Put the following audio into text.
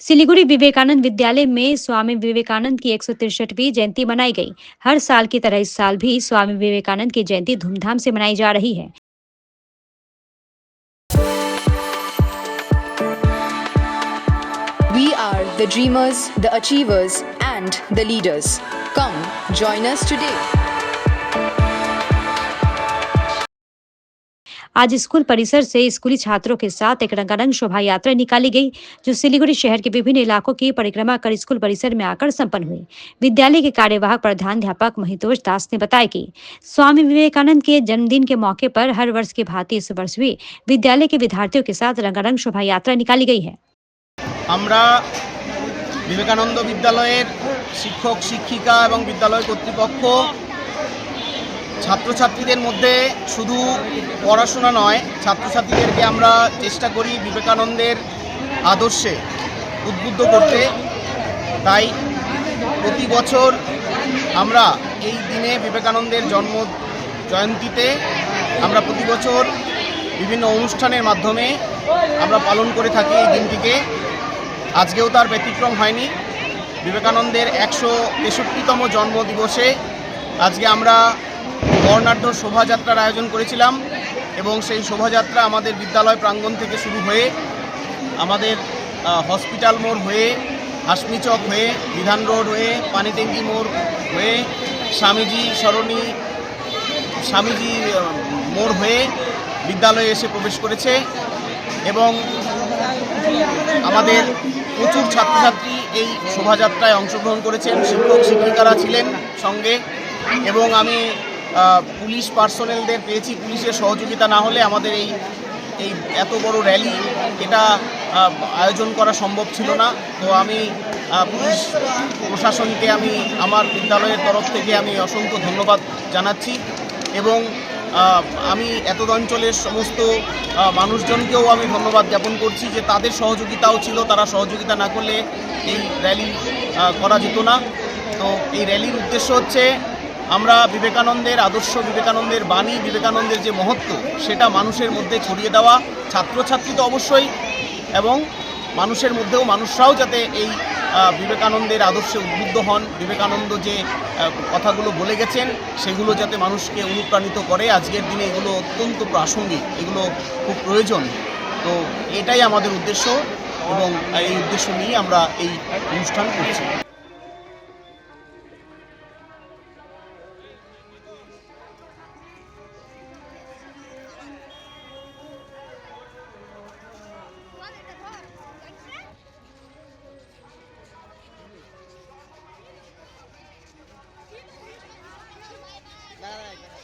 सिलीगुड़ी विवेकानंद विद्यालय में स्वामी विवेकानंद की 163वीं जयंती मनाई गई। हर साल की तरह इस साल भी स्वामी विवेकानंद की जयंती धूमधाम से मनाई जा रही है। We are the dreamers, the achievers, and the leaders. Come, join us today. आज स्कूल परिसर से स्कूली छात्रों के साथ एक रंगारंग शोभा यात्रा निकाली गई, जो सिलीगुड़ी शहर के विभिन्न इलाकों की परिक्रमा कर स्कूल परिसर में आकर संपन्न हुई। विद्यालय के कार्यवाहक प्रधानाध्यापक महितोष दास ने बताया कि स्वामी विवेकानंद के जन्मदिन के मौके पर हर वर्ष की भांति इस वर्ष भी विद्यालय के विद्यार्थियों के साथ रंगारंग शोभा यात्रा निकाली गई है। আমরা বিবেকানন্দ বিদ্যালয়ের শিক্ষক শিক্ষিকা এবং বিদ্যালয় কর্তৃপক্ষ ছাত্রছাত্রীদের মধ্যে শুধু পড়াশোনা নয়, ছাত্রছাত্রীদেরকে আমরা চেষ্টা করি বিবেকানন্দের আদর্শে উদ্বুদ্ধ করতে। তাই প্রতি বছর আমরা এই দিনে বিবেকানন্দের জন্ম জয়ন্তীতে আমরা প্রতি বছর বিভিন্ন অনুষ্ঠানের মাধ্যমে আমরা পালন করে থাকি এই দিনটিকে। আজকেও তার ব্যতিক্রম হয়নি। বিবেকানন্দের 163তম জন্মদিবসে আজকে আমরা বর্ণাঢ্য শোভাযাত্রার আয়োজন করেছিলাম এবং সেই শোভাযাত্রা আমাদের বিদ্যালয় প্রাঙ্গণ থেকে শুরু হয়ে আমাদের হসপিটাল মোড় হয়ে হাসমি চক হয়ে বিধান রোড হয়ে পানিট্যাঙ্কি মোড় হয়ে স্বামীজি সরণি স্বামীজি মোড় হয়ে বিদ্যালয়ে এসে প্রবেশ করেছে এবং আমাদের প্রচুর ছাত্রছাত্রী এই শোভাযাত্রায় অংশগ্রহণ করেছেন। শিক্ষক শিক্ষিকারা ছিলেন সঙ্গে এবং আমি পুলিশ পার্সোনেলদের পেয়েছি। পুলিশের সহযোগিতা না হলে আমাদের এই এত বড় র্যালি এটা আয়োজন করা সম্ভব ছিল না। তো আমি পুলিশ প্রশাসনকে আমি আমার বিদ্যালয়ের তরফ থেকে আমি অসংখ্য ধন্যবাদ জানাচ্ছি এবং আমি এতদ অঞ্চলের সমস্ত মানুষজনকেও আমি ধন্যবাদ জ্ঞাপন করছি যে তাদের সহযোগিতাও ছিল। তারা সহযোগিতা না করলে এই র্যালি করা যেত না। তো এই র্যালির উদ্দেশ্য হচ্ছে আমরা বিবেকানন্দের আদর্শ, বিবেকানন্দের বাণী, বিবেকানন্দের যে মহত্ব সেটা মানুষের মধ্যে ছড়িয়ে দেওয়া, ছাত্রছাত্রী তো অবশ্যই এবং মানুষের মধ্যেও মানুষরাও যাতে এই বিবেকানন্দের আদর্শে উদ্বুদ্ধ হন, বিবেকানন্দ যে কথাগুলো বলে গেছেন সেগুলো যাতে মানুষকে অনুপ্রাণিত করে। আজকের দিনে এগুলো অত্যন্ত প্রাসঙ্গিক, এগুলো খুব প্রয়োজন। তো এটাই আমাদের উদ্দেশ্য এবং এই উদ্দেশ্য নিয়ে আমরা এই অনুষ্ঠান করছি। Nada,